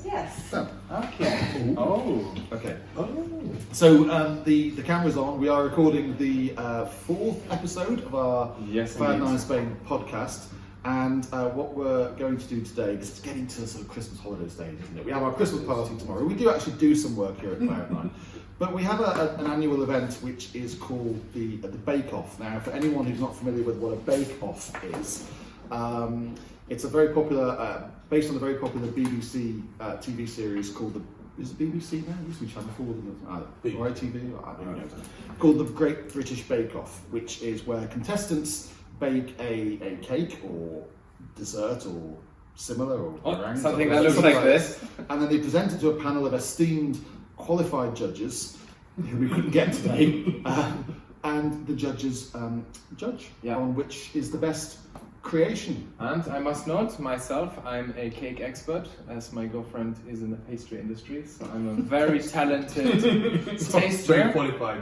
Yes. Done. Okay. Oh. Okay. So the camera's on. We are recording the fourth episode of our Cloud 9 Spain podcast. And what we're going to do today is to get into sort of Christmas holiday stage, isn't it? We have our Christmas party tomorrow. We do actually do some work here at Cloud 9. But we have an annual event which is called the Bake Off. Now, for anyone who's not familiar with what a Bake Off is, it's a very popular, based on a very popular BBC TV series called is it BBC now? It used to be Channel 4, or ITV, I don't know. Called the Great British Bake Off, which is where contestants bake a cake or dessert or similar or something that looks like this, and then they present it to a panel of esteemed qualified judges who we couldn't get today, and the judges judge on which is the best creation. And I must note myself, I'm a cake expert, as my girlfriend is in the pastry industry, so I'm a very talented taster. Very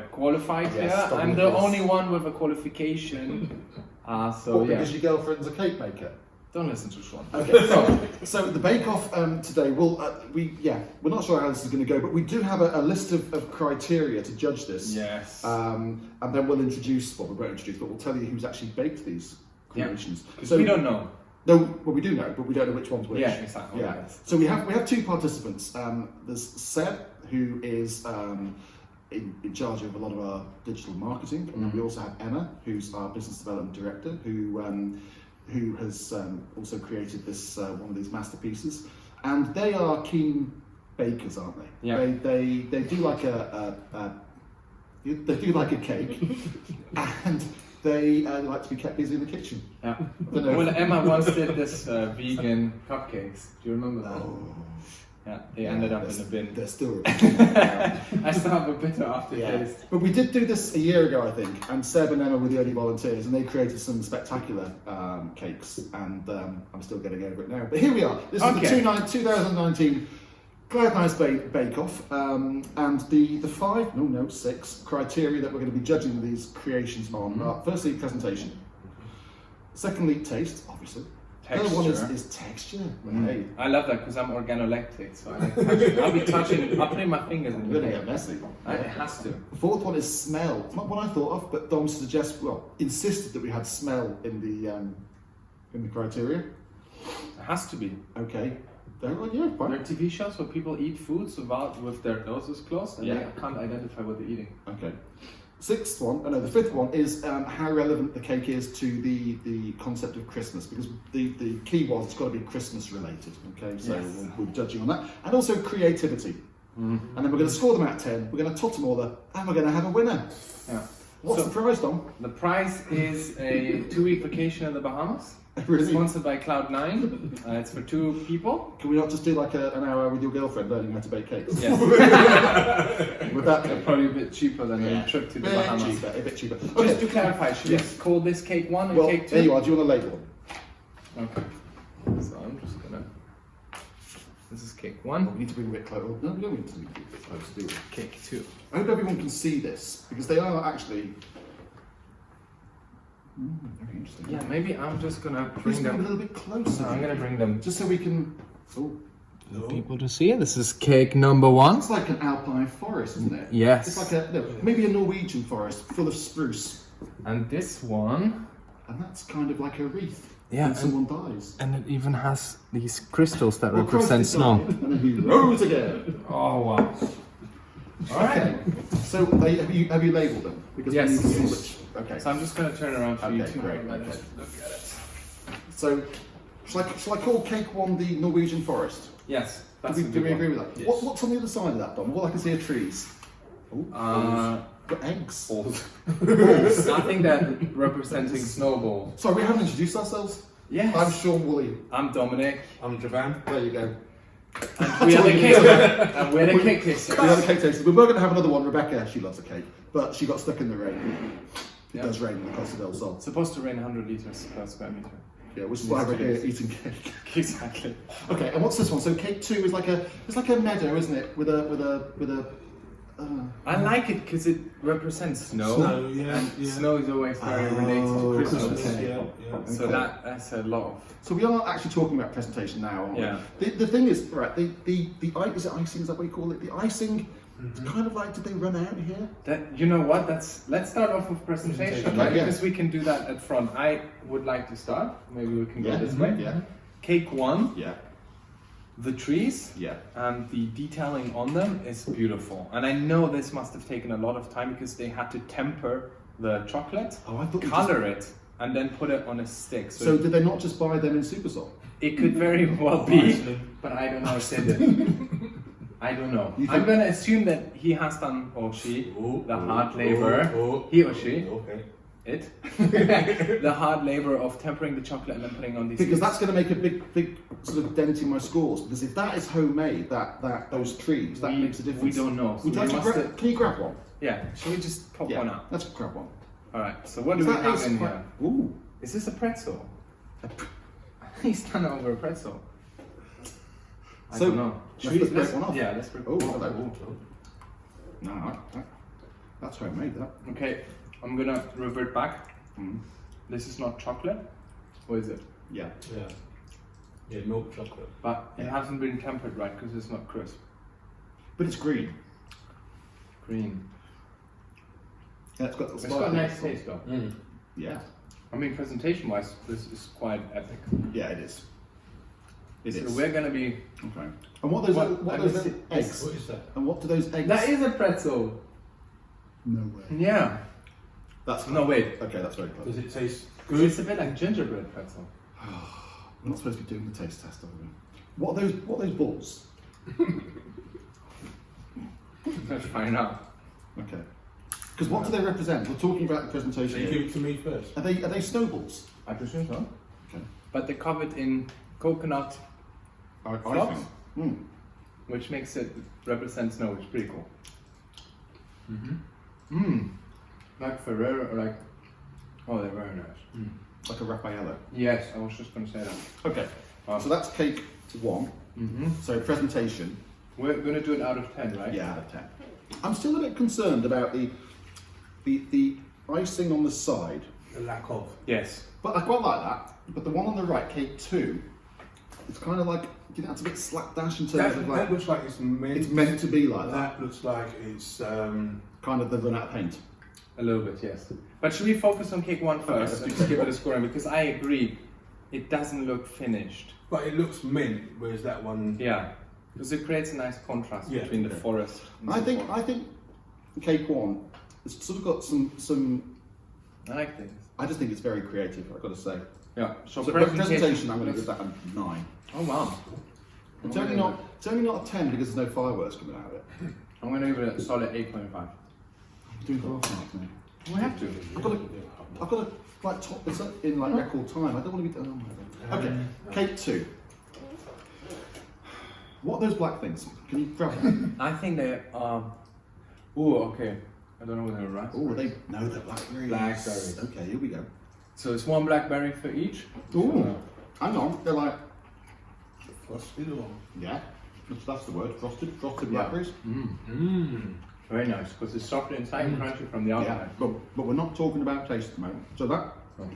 qualified. Yes, I'm the only one with a qualification. Because your girlfriend's a cake maker. Don't listen to Sean. Okay, so the Bake Off today, we're not sure how this is going to go, but we do have a list of criteria to judge this. Yes. And then we'll we'll tell you who's actually baked these creations. So we don't know. No, well we do know, but we don't know which one's which. Yeah, exactly. Yeah. So we have two participants. There's Seb, who is in charge of a lot of our digital marketing, and then we also have Emma, who's our business development director, who has also created this one of these masterpieces, and they are keen bakers, aren't they? Yeah. They do like a cake, and they like to be kept busy in the kitchen. Yeah. Well, Emma once did this vegan cupcakes. Do you remember that? Oh. Yeah, they ended up in the bin. They're still. I still have a bitter aftertaste. But we did do this a year ago, I think, and Seb and Emma were the only volunteers, and they created some spectacular cakes, and I'm still getting over it now. But here we are. This is the 2019 Cloud 9 Spain Bake Off, and the 6 criteria that we're going to be judging these creations on are: firstly, presentation; secondly, taste, obviously. The other one is texture. Hey. I love that because I'm organoleptic, so I'll putting my fingers in the get messy. It has to. The fourth one is smell. It's not what I thought of, but Dom insisted that we had smell in the criteria. It has to be. Okay. Fine. There are TV shows where people eat foods with their noses closed and they can't identify what they're eating. Okay. The fifth one is how relevant the cake is to the concept of Christmas, because the key was it's got to be Christmas related. Okay, so we're judging on that, and also creativity. And then we're going to score them out of 10. We're going to tot them all up, and we're going to have a winner. Yeah. What's the prize, Dom? The prize is a 2-week vacation in the Bahamas. Really? Sponsored by Cloud 9. It's for 2 people. Can we not just do like an hour with your girlfriend learning how to bake cakes? Yes. Would that probably a bit cheaper than a trip to the Bahamas. A bit cheaper. Okay. Just to clarify, should we call this cake 1 and cake 2? There you are. Do you want a label? Okay. So I'm just gonna. This is cake 1. We need to bring a bit closer. No, we don't need to be close, do we? Cake 2. I hope everyone can see this, because they are actually. Very interesting. Yeah, maybe I'm just gonna bring them a little bit closer. No, I'm gonna bring them just so we can. People to see. This is cake number 1. It's like an alpine forest, isn't it? Yes. It's like maybe a Norwegian forest full of spruce. And this one. And that's kind of like a wreath. Yeah. When someone dies. And it even has these crystals that represent snow. And then he rose again. Oh wow. Okay. So have you labelled them? Because yes. We need to see which. Okay. So I'm just going to turn around for you to great. look at it. So, shall I call cake 1 the Norwegian forest? Yes. Do we agree with that? Yes. What's on the other side of that, Dom? All I can see are trees. Got eggs. Balls. I think that representing snowballs. Sorry, we haven't introduced ourselves. Yes. I'm Sean Woolley. I'm Dominic. I'm Javan. There you go. And we are the cake. And we're the cake tasters. We are the cake tasters. We were going to have another one. Rebecca, she loves a cake, but she got stuck in the rain. It does rain in the Costa del Sol. It's supposed to rain 100 liters per square meter. Yeah, which is why we're here eating cake. Exactly. Okay, and what's this one? So cake 2 is like a meadow, isn't it? With a I like it because it represents snow. Snow, yeah, And yeah. snow is always very related to Christmas. Yeah, yeah. So Okay. that's a lot of. So we are actually talking about presentation now, aren't Yeah. we? The thing is, right, is it icing, is that what you call it? The icing, it's kind of like, did they run out here? You know what? Let's start off with presentation, Okay, right? yeah. Because we can do that at front. I would like to start. Maybe we can go this way. Yeah, Cake 1, yeah, the trees yeah. and the detailing on them is beautiful. And I know this must have taken a lot of time because they had to temper the chocolate, Oh, I thought you color it, and then put it on a stick. So did they not just buy them in Supersol? It could very well be, Iceland. but I don't know if they did. I don't know. You I'm think- gonna assume that he has done, or she, Oh, the oh, hard labor. oh, He or she, Okay. it, the hard labor of tempering the chocolate and then putting on these. Because sticks. that's going to make a big sort of dent in my scores. Because if that is homemade, those trees, that makes a difference. We don't know. So Would you we like to must can you grab one? Yeah. Should we just pop one out? let's grab one. All right. So what do we That have is in quite- here? Ooh. Is this a pretzel? He's done it over a pretzel. I So, don't know. let's break one off. Yeah, let's break Oh, one off. hello. No, that's homemade, that. Okay, I'm gonna revert back. Mm. This is not chocolate, or is it? Yeah. Yeah. Yeah, milk chocolate. But it hasn't been tempered right because it's not crisp. But it's green. Green. Yeah, it's got, It's got a nice taste though. Mm. Yeah. I mean, presentation-wise, this is quite epic. Yeah, it is. It So is. we're gonna be. Okay. And what are those, What- what let are me those see. eggs? What is that? And what do those eggs? That is a pretzel. No way. Yeah. That's No, wait. Okay, that's very Does close. it taste Good. good? It's a bit like gingerbread pretzel. We're not supposed to be doing the taste test, are we? What are those balls? Let's find out. Okay. Because what do they represent? We're talking about the presentation Can you here. give it to me first? Are they snowballs? I presume so. Okay. But they're covered in coconut, I Flops? think. Mm. which makes it represent snow, which is pretty cool. Mm-hmm. Mmm. Like Ferrero, or like. Oh, they're very nice. Like a Raffaello. Yes, I was just gonna say that. Okay. So that's cake 1. Mm-hmm. So presentation. We're gonna do it out of 10, right? Yeah, out of 10. I'm still a bit concerned about the icing on the side, The lack of. Yes. but I quite like that. But the one on the right, cake 2, it's kind of like, you know, that's a bit slapdash in terms That, of that like, looks like it's meant. it's meant to be like that. That looks like it's. Kind of the run out of paint. A little bit, yes. But should we focus on cake 1 first let's and do just cake give it a scoring? Because I agree, it doesn't look finished. But it looks mint, whereas that one. Yeah. Because it creates a nice contrast Yeah. between the forest. And I so think forth. cake 1, it's sort of got some. I like things. I just think it's very creative. I've got to say. Yeah. So, So presentation, I'm going to give that a 9. Oh wow. It's only not a 10 because there's no fireworks coming out of it. I'm gonna give it a solid 8.5. I'm doing half marks now. We have to. I've got to like top this up in like record time. I don't want to be. Oh my God. Okay, cake 2. What are those black things? Can you grab them? I think they are. Ooh, okay. I don't know whether they're right. Oh, are they? No, they're blackberries. Blackberries. Okay, here we go. So it's 1 blackberry for each. Ooh, hang on. They're like, Frosted or. yeah, that's the word. Frosted Yeah. blackberries. Mmm. Very nice because it's soft inside and crunchy from the Yeah, outside. but we're not talking about taste at the moment. So that. Oh.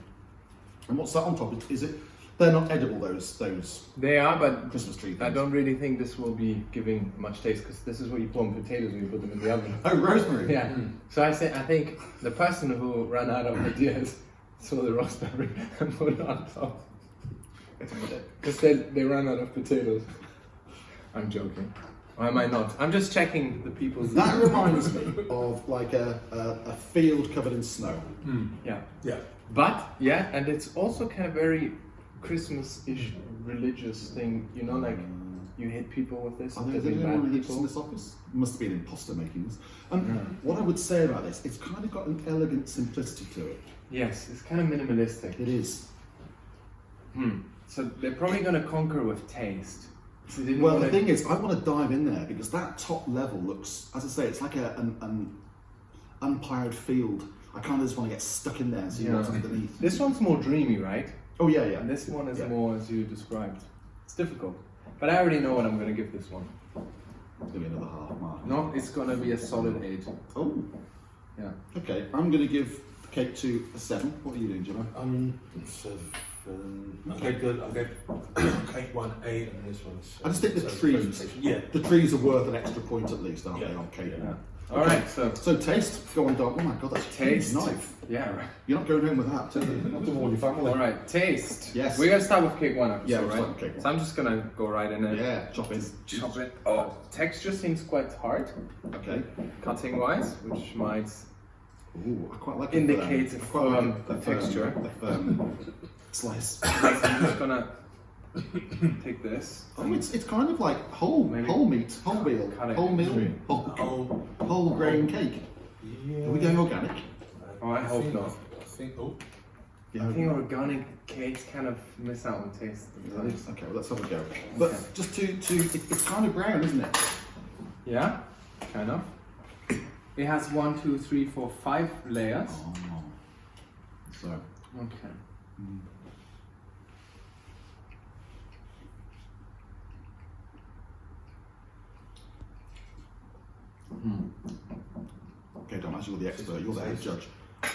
And what's that on top? Is it? They're not edible. Those They are, but Christmas tree things. I don't really think this will be giving much taste because this is what you put on potatoes when you put them in the oven. Oh, rosemary. Yeah. So I think the person who ran out of ideas saw the raspberry and put it on top because they ran out of potatoes. I'm joking. Or am I not? I'm just checking the people's. That reminds me of like a field covered in snow. Yeah. Yeah. But yeah, and it's also kind of very Christmas-ish religious thing. You know, like you hit people with this. Are and there they're being anyone bad religious in people. this office? Must have been an imposter making this. What I would say about this, it's kind of got an elegant simplicity to it. Yes, it's kind of minimalistic. It is. So they're probably going to conquer with taste. So they didn't Well, the wanna- thing is, I want to dive in there because that top level looks, as I say, it's like an unplowed field. I kind of just want to get stuck in there and see what's underneath. This one's more dreamy, right? Oh yeah, yeah. And this one is Yeah. more as you described. It's difficult. But I already know what I'm going to give this one. It's going to be another half mark. No, it's gonna be a solid 8. Oh, Yeah. okay. I'm going to give the cake 2 a 7. What are you doing, Jimmy? 7. I'll give cake 1 8 and this one 7. I just think the trees. Yeah. The trees are worth an extra point at least, aren't they, Yeah. on cake? Yeah. All right. So So taste. Go on, Dom. Oh my God, that's a taste. huge knife. Yeah. Right. You're not going home with that, not to warn your family. All right. Taste. Yes. We're gonna start with cake 1 episode, Yeah, we'll right? start with cake 1. So I'm just gonna go right in there. Yeah, chop in. Chop it. Oh, texture seems quite hard, Okay. cutting wise, which might Ooh, I quite like indicate I a quite like firm texture. A firm slice. I'm just gonna take this. Oh, it's kind of like whole Maybe meat, whole meal, cut it whole in meal, three. whole grain cake. Yeah. Are we going organic? Oh, I hope not. I think. Oh. Yeah. I think organic cakes kind of miss out on taste. Okay, well, let's have a go. But Okay. just it's kind of brown, isn't it? Yeah, kind of. It has 1, 2, 3, 4, 5 layers. Oh. So. Okay. Okay, Dom, as you're the expert, you're the head judge.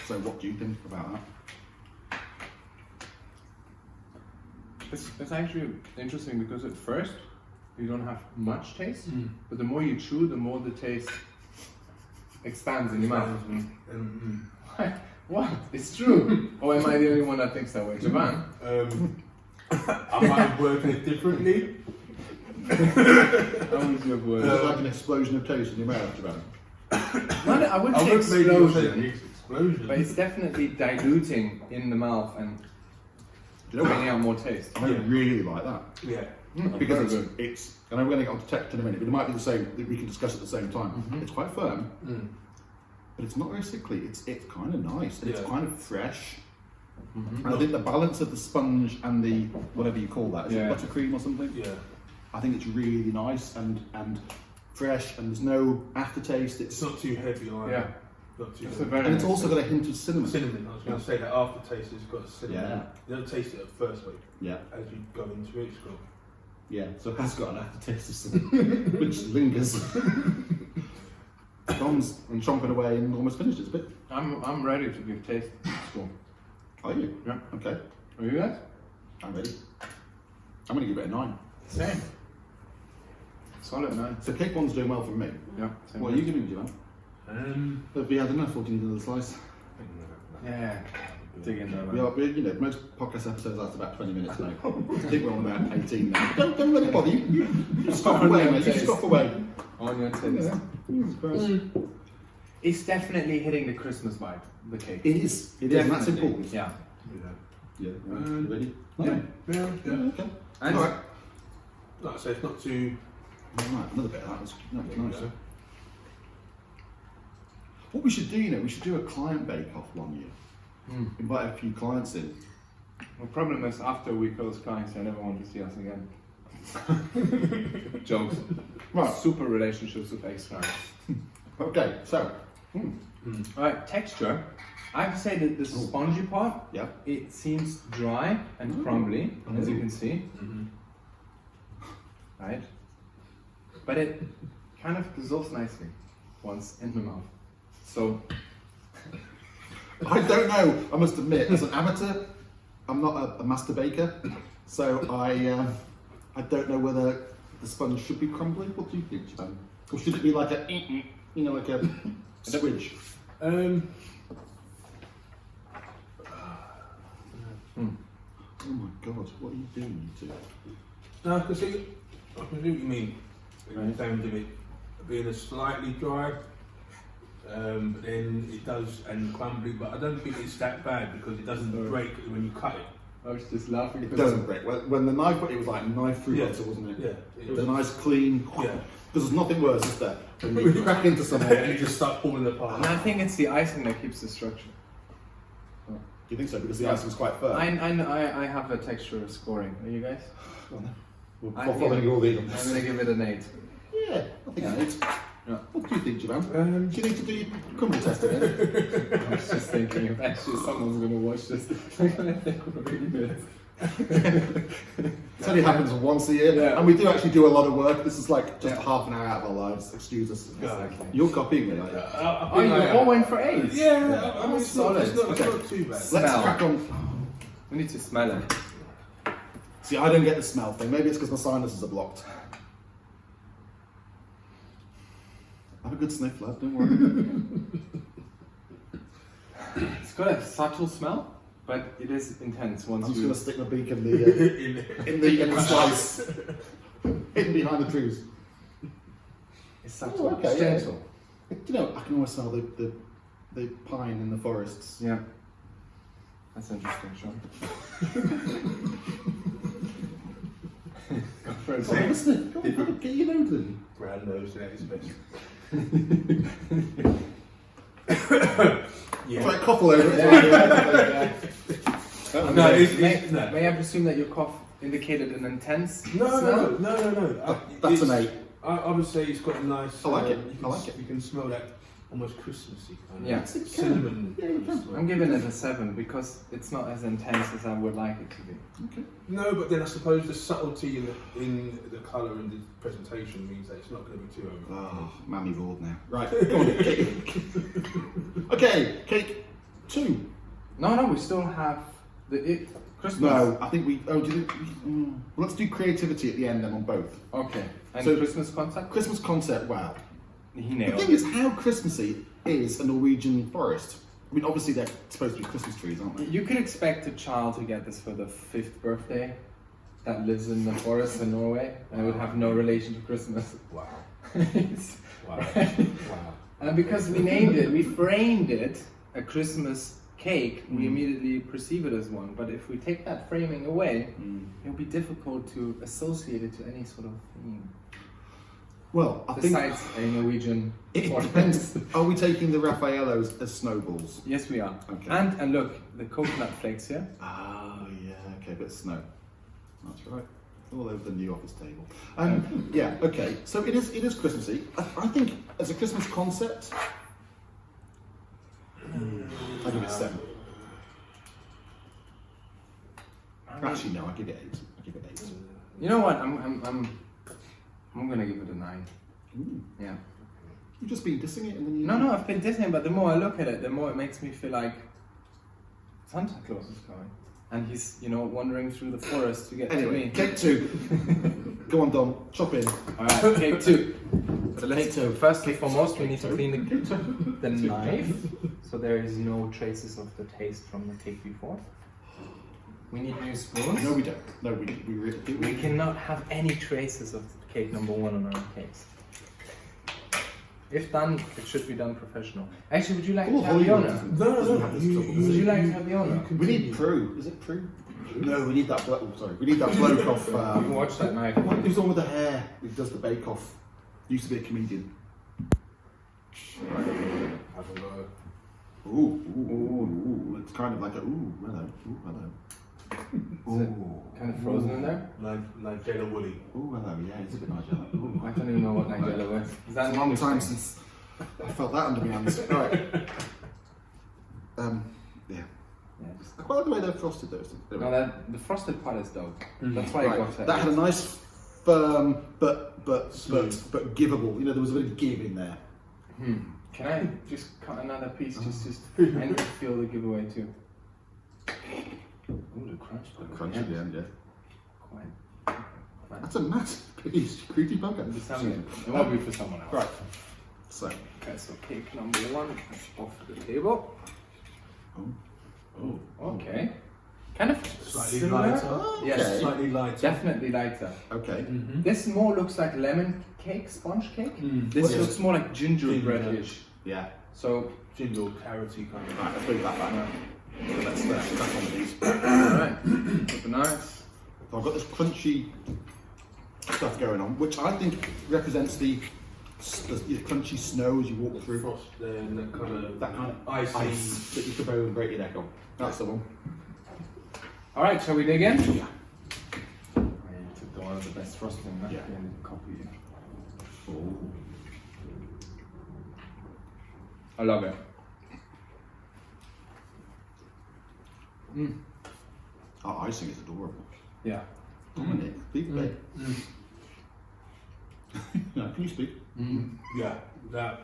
So, what do you think about that? It's actually interesting because at first you don't have much taste, but the more you chew, the more the taste expands in your mouth. What? It's true. Or am I the only one that thinks that way? Javan? I might have worded it differently. How would you have Is worded it like an explosion of taste in your mouth, Javan? I wouldn't say explosion, but it's definitely diluting in the mouth and Do you know bringing what? out more taste. I really like that. Yeah. Because Very it's, and I'm going to get on to text in a minute, but it might be the same, we can discuss at the same time. Mm-hmm. It's quite firm, but it's not very sickly. It's kind of nice, and it's Yeah. kind of fresh. Mm-hmm. And I think the balance of the sponge and the, whatever you call that, is Yeah. it buttercream or something? Yeah. I think it's really nice and fresh, and there's no aftertaste. It's not too heavy either. Yeah. Not too It's a heavy. very And it's nice also taste. got a hint of cinnamon. Cinnamon. I was going to say that aftertaste has got cinnamon. Yeah. You don't taste it at first, but Yeah, as you go into it, it's got. yeah. So it has got an aftertaste of cinnamon, which lingers. Dom's chomping away and almost finished it a bit. I'm ready to give taste score. Are you? Yeah. Okay, Are you guys? I'm ready. I'm going to give it a 9. Same. Solid 9. So cake 1's doing well for me. Yeah. Same. What are you giving, Joanne? Have you had enough, or do you need another slice? Yeah. Dig in there. We are, you know, most podcast episodes last about 20 minutes now. I think we're on about 18 now. Don't let it bother you. You scoff away, mate. You scoff away. On your taste. Yeah. Jesus Christ. It's definitely hitting the Christmas vibe, the cake. It is. It is, and that's Definitely. important. Yeah. Yeah. You ready? Yeah. Yeah. Yeah. Okay. And All right. Like I say, it's not too. Right, another bit of that was nice. What we should do, you know, we should do a client bake-off one year. Invite a few clients in. the problem is after we close clients, they never want to see us again. Jokes. Right. Super relationships with ex-clients. Okay, so. Alright, texture. I have to say that the spongy part, Yeah. it seems dry and crumbly, as you can see. Right? But it kind of dissolves nicely once in the mouth. So, I don't know, I must admit, as an amateur, I'm not a master baker, so I don't know whether the sponge should be crumbly. What do you think, Japan? Or should it be like a, you know, like a swidge? Oh my God, what are you doing, you two? No, I can see what you mean. In terms of it being a slightly dry, but then it does and crumbly. But I don't think it's that bad because it doesn't break when you cut it. I was just laughing. It doesn't break. When the knife, it was like knife through butter, wasn't it? Yeah. It was a nice clean. Yeah. Because there's nothing worse, is there? When you crack into someone. And you just start pulling apart. And I think it's the icing that keeps the structure. Do you think so? Because the ice was quite firm. I have a texture scoring. Are you guys? Go on then. We're I- following all these. I'm gonna give it an 8. Yeah, I think I need. Yeah. What do you think, Javan? Do you need to do your crumble test again? I was just thinking if actually someone's gonna watch this, they're gonna think we're idiots. It only happens once a year, Yeah. and we do actually do a lot of work. This is like just half an hour out of our lives. Excuse us. Exactly. You're copying me, aren't you? Oh, you all went for A's? Yeah, I mean, it's not Solid. too bad. Let's Smell. crack on. We need to smell it. See, I don't get the smell thing. Maybe it's because my sinuses are blocked. Have a good sniff, lad. Don't worry. It's got a subtle smell, but it is intense once I'm just you... going to stick my beak in the slice, hidden behind the trees. It's subtle. Oh, okay, It's yeah. gentle. You know, I can always smell the pine in the forests. Yeah. That's interesting, Sean. Go for it. Go on, sniff. Go on, get your nose in. Brand knows that is best. Yeah. Like cough all over it. May I presume that your cough indicated an intense smell? No. That's an 8. I would say it's got a nice. I like it. You can, I like it. You can smell that almost Christmassy kind Yeah. of cinnamon. Yeah, you can. smell. I'm giving it a 7 because it's not as intense as I would like it to be. Okay. No, but then I suppose the subtlety in the colour and the presentation means that it's not going to be too over. Oh, mammy bored now. Right, go on, cake. Okay, cake 2. No, we still have Christmas. No, I think we. Oh, well, let's do creativity at the end then on both. Okay. And So- Christmas concept? Christmas concept, wow. He The nailed thing it. is, how Christmassy is a Norwegian forest? I mean, obviously they're supposed to be Christmas trees, aren't they? You could expect a child to get this for the 5th birthday that lives in the forest in Norway and would have no relation to Christmas. Wow. It's- Wow. right? Wow. And because we framed it a Christmas cake, we immediately perceive it as one. But if we take that framing away, it'll be difficult to associate it to any sort of theme. Well, I think Besides a Norwegian it forest. depends. Are we taking the Raffaellos as snowballs? Yes, we are. Okay. And look, the coconut flakes here. Oh, yeah, okay, a bit of snow. That's right. All over the new office table. Yeah, okay. So it is Christmassy. I think as a Christmas concept, I give it 7. Actually, no, I give it 8. I give it 8. You know what? I'm gonna give it a 9. Ooh. Yeah. You've just been dissing it, and then you. No, I've been dissing, but the more I look at it, the more it makes me feel like Santa Claus is coming, and he's wandering through the forest to get to Anyway, me. cake 2. Go on, Dom. Chop in. All right, cake 2. So Cake 2. First and foremost, we need to clean the knife, so there is no traces of the taste from the cake before. We need new spoons. No, we don't. No, we really do. We cannot have any traces of cake number 1 on our cakes. If done, it should be done professional. Actually, would you like to have the honor? No. Would you like to have the honor? We need Prue. Is it Prue? No, we need that bloke. Oh, sorry, we need that bloke off. You can watch that knife. Who's on with the hair? Who does the Bake Off? Used to be a comedian. Have a go. Ooh. It's kind of like a hello. Hello. Is it kind of frozen in there? Nigella Woolly. Hello. Yeah, it's a bit Nigella. Ooh. I don't even know what Nigella was. Is It's that a long time since I felt that under my hands. All right. Yeah. Yeah, just... I quite like the way they're frosted though. Anyway. No, the frosted part is dope. That's why I got That had a nice, firm, but givable. There was a bit of give in there. Can I just cut another piece? Just I need to feel the giveaway too. Ooh, the crunch. Crunch at the end, yeah. Quite. That's a massive piece. Creepy bugger. It won't be for someone else. Right. So. Okay, so cake number 1 is off the table. Oh. Okay. Kind of Slightly similar. lighter. Okay. Yes, Slightly lighter. definitely lighter. Okay. This more looks like lemon cake, sponge cake. This What is looks more like gingerbread-ish. Yeah. So, Ginger carroty kind of. Right. Let's bring that back. Let's crack on with these. alright, super nice. So I've got this crunchy stuff going on, which I think represents the crunchy snow as you walk through. Frost there and That kind of icy. ice that you could over and break your neck on. That's the one. Alright, shall we dig in? Yeah. I took the one of the best frosting, that Yeah. copy. Oh. I love it. Our icing is adorable. Yeah. Isn't it? Big, big. Yeah, can you speak? Yeah, that.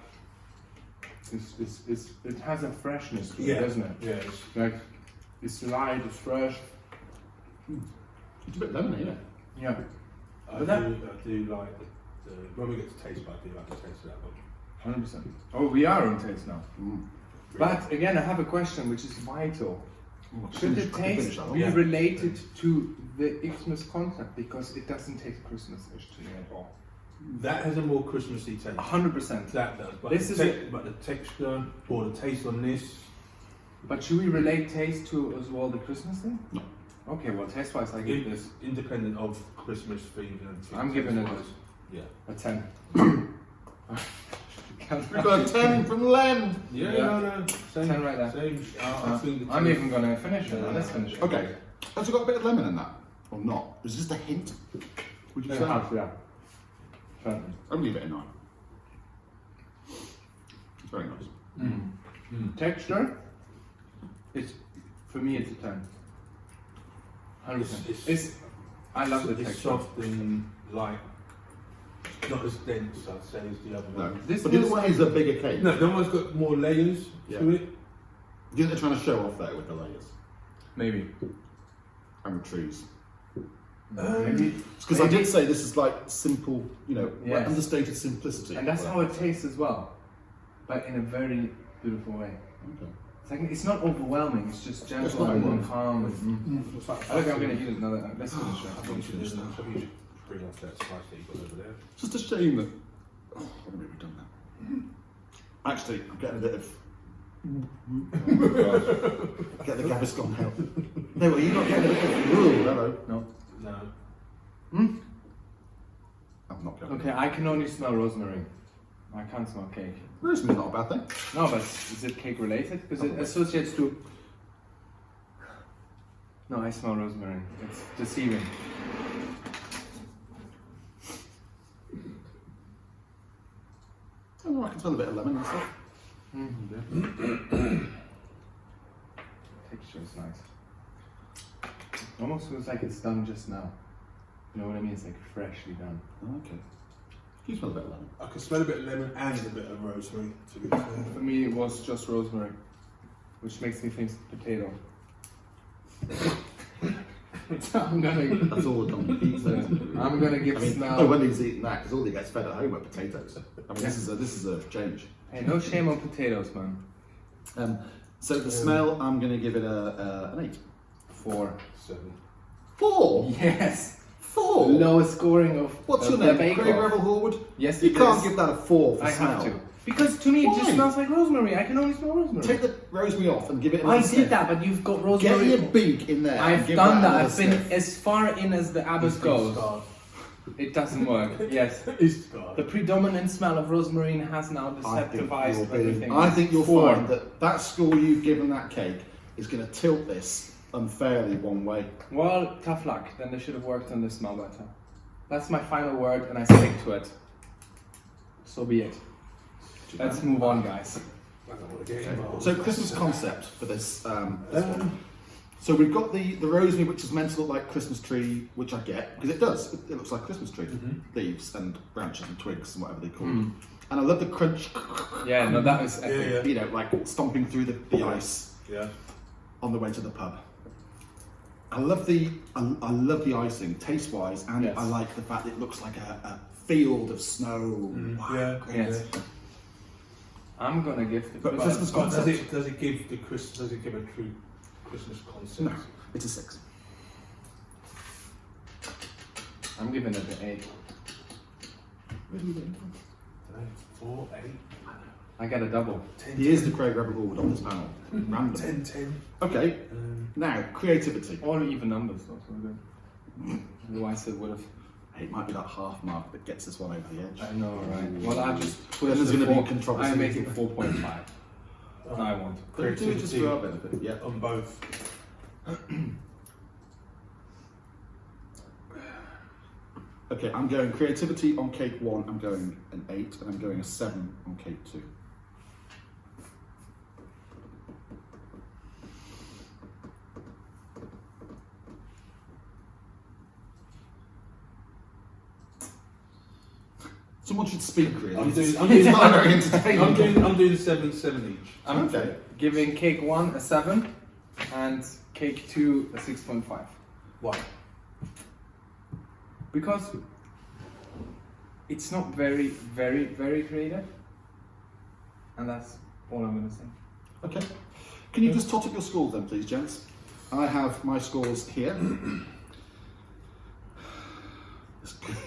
It has a freshness to Yeah, it, doesn't it? yeah. It's, Like, it's light, it's fresh. It's a bit lemony, isn't it? Yeah. I But that- do like the when we get to taste, but I do like the taste of that one. 100%. Oh, we are on taste now. Mm. But again, I have a question which is vital. Should the I can taste finish that one. be Yeah. related to the Xmas concept? Because it doesn't taste Christmas-ish to me at all. That has a more Christmassy taste. 100%. That does, but This the is but the texture or the taste on this. But should we relate taste to as well the Christmas thing? No. Okay, well, taste-wise, I give this Independent of Christmas themes and things. I'm giving it Yeah. a 10. We've got a 10 from Len. Yeah, Yeah. no. Same, 10 right there. Same. I think the I'm two- even going to finish it. Let's finish it. Okay. Has it got a bit of lemon in that? Or not? Is it just a hint? Would you It say? has, yeah. Certainly. I'll leave it a 9. It's very nice. Texture, it's, for me, it's a 10. 100%. It's- I love the It's texture. soft and light. Not as dense, I'd say, as the other No. one. This But the other was- one is a bigger cake. No, the other one's got more layers Yeah. to it. Do you think they're trying to show off there with the layers? Maybe. And the trees? Maybe. Because I did say this is like simple, you know, Yes. understated simplicity. And that's how it tastes as well. But in a very beautiful way. Okay. It's like, it's not overwhelming, it's just It's gentle not and overwhelming. calm. And, It's like- I think I'm going to use another. Let's finish I it. think you should do that. I think you should bring off that spice that you got over there. It's just a shame that. Oh, why haven't we done that? Actually, I'm getting a bit of. Get the Gaviscon help. No, are you not getting a bit of. Ooh, hello. No. No. I'm not going. Okay, I can only smell rosemary. I can't smell cake. Rosemary's not a bad thing. No, but is it cake related? Because it associates to. No, I smell rosemary. It's deceiving. Oh, I can smell a bit of lemon and stuff. Texture is nice. Almost feels like it's done just now. You know what I mean? It's like freshly done. Oh, okay. You smell a bit of lemon. I can smell a bit of lemon and a bit of rosemary, to be fair. For me, it was just rosemary, which makes me think potato. I'm gonna give smell. Oh, when he's eating that, because all he gets fed at home are potatoes. I mean, this is a change. Hey, no shame on potatoes, man. So the smell, I'm going to give it an 8. 4. 7. 4. Yes. 4. Lowest scoring of. What's of your the name? Bake Craig Off. Revel Horwood? Yes, You it can't is. give that a 4 for I smell. have to. Because to me it Why? just smells like rosemary. I can only smell rosemary. Take the rosemary off and give it an I 8. did that, but you've got Get rosemary. your beak in there. and I've give done that. another I've been sniff. as far in as the abbot goes. It doesn't work. Yes. It's scarred. The predominant smell of rosemary has now deceptivized everything. I think you'll 4. find that score you've given that cake is going to tilt this unfairly one way. Well, tough luck. Then they should have worked on the smell better. That's my final word, and I stick to it. So be it. Let's move on, guys. I don't want to get involved. So Christmas concept for this, this one. So we've got the rosemary, which is meant to look like Christmas tree, which I get, because it does. It looks like Christmas tree. Leaves and branches and twigs and whatever they call them. And I love the crunch, Yeah, no, that was epic. Yeah. you know, like stomping through the ice Yeah. on the way to the pub. I love the icing, taste-wise, and Yes. I like the fact that it looks like a field of snow. Wow, Yeah. great. Yes. I'm gonna give the But Christmas Christmas concept. Does it give the does it give a true Christmas concept? No, it's a 6. I'm giving it an 8. Where do you get it from? 4, 8, I got a double. 10. He is the Craig Rebel Horwood on this panel. Random. 10, 10. Okay, now creativity. All even numbers, though, so good. Otherwise, it would have. It might be that half mark that gets this one over the edge. I know, right? Well, I just. Then there's pushed gonna the be controversy. I'm making 4.5. I want. Don't do it just for our benefit. Yeah. On both. Okay, I'm going creativity on cake 1. I'm going an 8, and I'm going a 7 on cake 2. Someone should speak really. I'm It's doing not very entertaining. I'm doing 7 each. I'm Okay. giving cake 1 a 7 and cake 2 a 6.5. Why? Because it's not very creative. And that's all I'm going to say. Okay. Can you just tot up your scores then, please, gents? I have my scores here.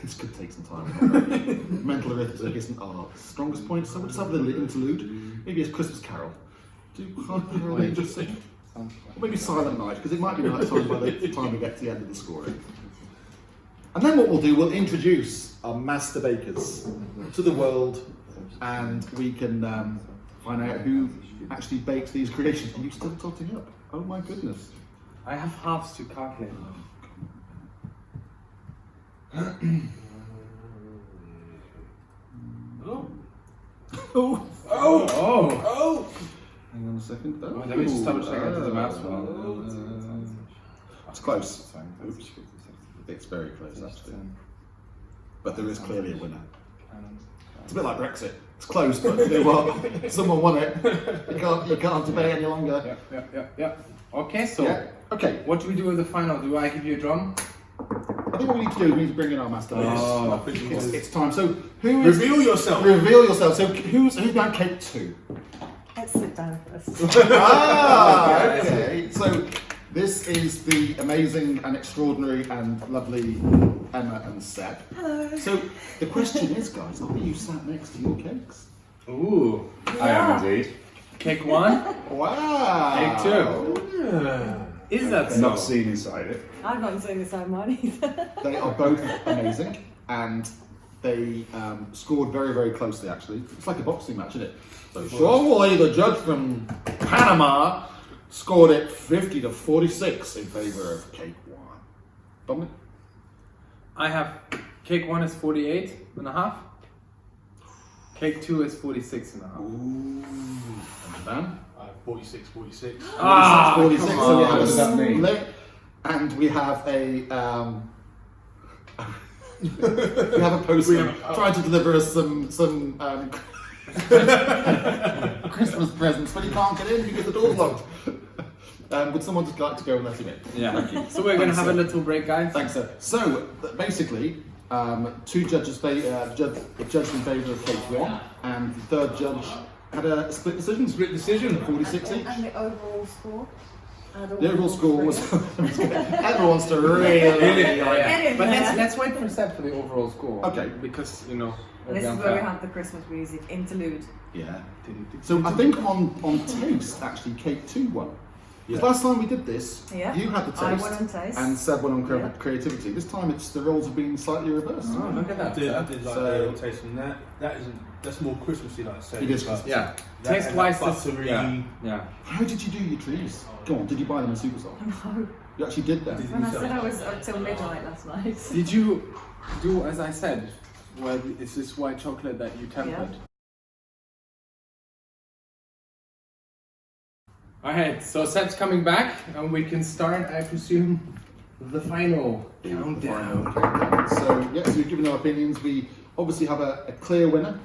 This could take some time. Mental arithmetic isn't our strongest point, so we'll just have a little interlude. Maybe it's Christmas Carol. Do Carol Angel sing? Or maybe Silent Night, because it might be night time by the time we get to the end of the scoring. And then what we'll do, we'll introduce our master bakers to the world, and we can find out who actually baked these creations. Are you still totting up? Oh my goodness. I have halves to calculate. Oh. Oh! Oh! Hang on a second. Well, let me just double check into the maths one. It's close. Oops. It's very close, actually. But there is clearly a winner. It's a bit like Brexit. It's close, but you know what? Someone won it. You can't debate any longer. Yeah. Okay, so Yeah. Okay. what do we do with the final? Do I give you a drum? I think what we need to do is we need to bring in our master bakers. I think you want It's time. So who is? reveal yourself. Reveal yourself. So who's down cake 2? Let's sit down first. Okay. So this is the amazing and extraordinary and lovely Emma and Seb. Hello. So the question is, guys, are you sat next to your cakes? Ooh. I am indeed. Cake 1? Wow. Cake 2? Yeah. Is that so? Not seen inside it. I've not seen this on mine either. They are both amazing, and they scored very closely. Actually, it's like a boxing match, isn't it? So Shawley, the judge from Panama, scored it 50-46 in favour of cake 1. Dominic? I have cake 1 is 48.5. Cake 2 is 46.5. Ooh. And Dan? 46. Ah, 46. come So we on. have What does that a mean? split, and we have a we have a postman trying to deliver us some Christmas presents, but he can't get in because the door's locked. Would someone just like to go and let him in? Yeah. Thank you. So we're going to Thanks, have a sir. little break, guys. Thanks, sir. So basically, two judges judged in favour of cake 1, and the third judge had a split decision. Split decision. 46 each. And the overall score? The overall score was. Everyone wants to really. Get in But there. let's wait for Seb for the overall score. Okay. Because, you know, And this is where we have the Christmas music interlude. Yeah. So I think on taste, actually, cake 2 won. Because last time we did this, Yeah. you had the taste, I won on taste. and Seb won on Yeah. creativity. This time, it's the roles have been slightly reversed. Oh, look at I that. did like So- the little taste from that. That's more Christmassy, like I say. It is but Christmas. Yeah. that- Taste wise, that this. buttery- Yeah. How did you do your trees? Go on, did you buy them in Supersol? No. You actually did that. When I said I was up till midnight last night. Did you do as I said? Well, it's this white chocolate that you tempered. Alright, so Seb's coming back and we can start, I presume, the final countdown. So, yes, we've given our opinions. We obviously have a clear winner.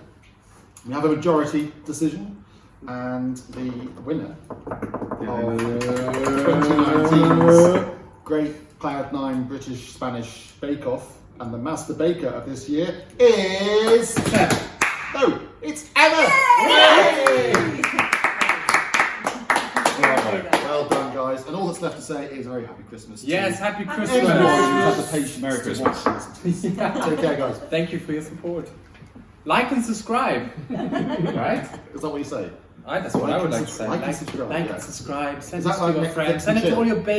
We have a majority decision. And the winner of 2019's Great Cloud9 British Spanish Bake Off and the master baker of this year is... No, it's Emma! Yay! Well done, guys. And all that's left to say is a very happy Christmas. to Yes, happy Happy Christmas! everyone who's Christmas. had the patience Merry to Christmas. watch this. Take care, guys. Thank you for your support. Like and subscribe. Right? Is that what you say? That's what I would like to say. Like and subscribe, Like yeah. and subscribe. Send Is it that to like your Netflix friends. and Send it to chill? all your